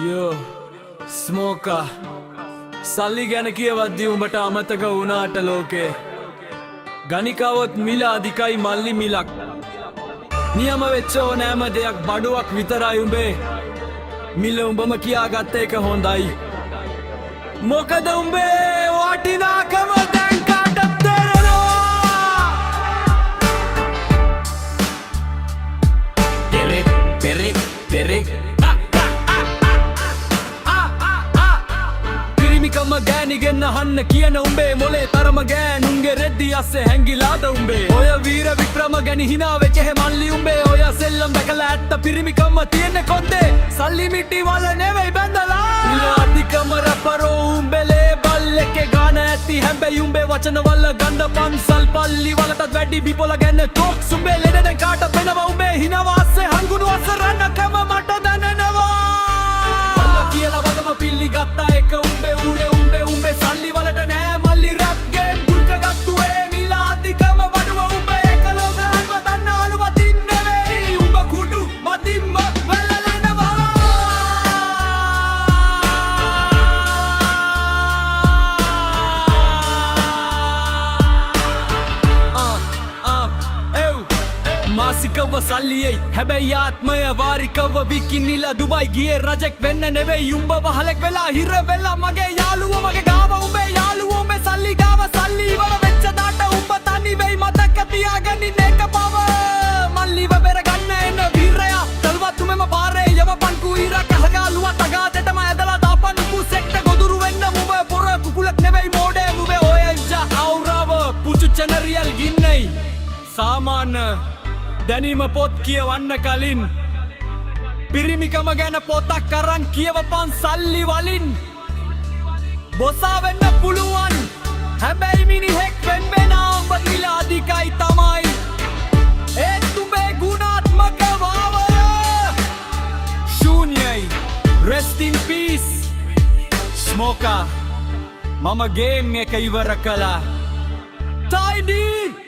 යෝ ස්මෝකා සල්ලි ගැන කියවද්දි උඹට අමතක වුණාට ලෝකේ ගණිකාවොත් මිල අධිකයි මල්ලි මිලක් නියම වෙච්ච ඕනෑම දෙයක් බඩුවක් විතරයි උඹේ මිල උඹම කියාගත්ත එක හොඳයි මොකද උඹේ වටිනාකම දැන් කාටත් තේරෙනවා පෙරෙක් පිරිමිකම ගෑනිගෙන්න අහන්න කියන උඹේ මොලේ තරම ගෑනුන්ගේ රෙද්දි අස්සේ හැංගිලාද උඹේ ඔය වීර වික්‍රම ගැන හිනා වෙච්ච එහෙ මල්ලි උඹේ ඔය සෙල්ලම් දැකලා ඇත්ත පිරිමිකම තියෙන්නේ කොන්දේ සල්ලි මිටි වල නෙවෙයි බැඳලා අධිකම රැපරෝ උඹේ ලේබල් එකේ ගාන ඇති හැබැයි උඹේ වචන වල ගඳ පන්සල් පල්ලි වලටත් වැඩි බිපොල ගැන ටොක්ස් උඹේ ලෙඩ දැන් කාට වෙනවා උඹේ හිනවා අස්සේ හංගුණු අසරණකම මට දැනෙනවා කියලා වගම පිල්ලි ගත්තා එක උඹේ උඹේ සල්ලි වලට නෑ මල්ලි රැප් ගේම් දුක ගත්තුවේ මිලා අධිකම වඩුව උඹේ එකලෝක හල්ව දන්න අනුවතින් නෙවෙයි උඹ කුඩු මතින්ම වෙලලෙනවා මාසිකව සල්ලියයි හැබැයි ආත්මය වාරිකව විකිනිල දුබයි ගියේ රජෙක් වෙන්න නෙවෙයි උඹ වහලෙක් වෙලා හිර වෙලා මගේ යාළුවෝ මගේ ගාව උඹේ යාළුවෝ මේ සල්ලි ගාව සල්ලි ඉවර වෙච්ච දාට උඹ තනි වෙයි මතක තියාගනින් එක බව මල්ලිව බෙර ගන්න එන වීරයා තල්වත් උමෙම පාරේ යවපන් කුයිරා කහගාලුවා තගාදෙටම ඇදලා දාපන් කුසෙක්ට ගොදුරු වෙන්න උඹ පොර කුකුලක් නෙවෙයි මෝඩේ උඹේ ඔය ඉජා අවුරව පුචු චැනරියල් ගින්නයි සාමාන්‍ය දැනීම පොත් කියවන්න කලින් පිරිමිකම ගැන පොතක් අරන් කියවපන් සල්ලි වලින් බොසා වෙන්න පුළුවන් හැබැයි මිනිහෙක් වෙන්න උඹ මිල අධිකයි තමයි ඒත් උඹේ ගුණාත්මක භාවය ශූන්‍යයි rest in peace ස්මෝකා මම ගේම් එක ඉවර කළා Tiny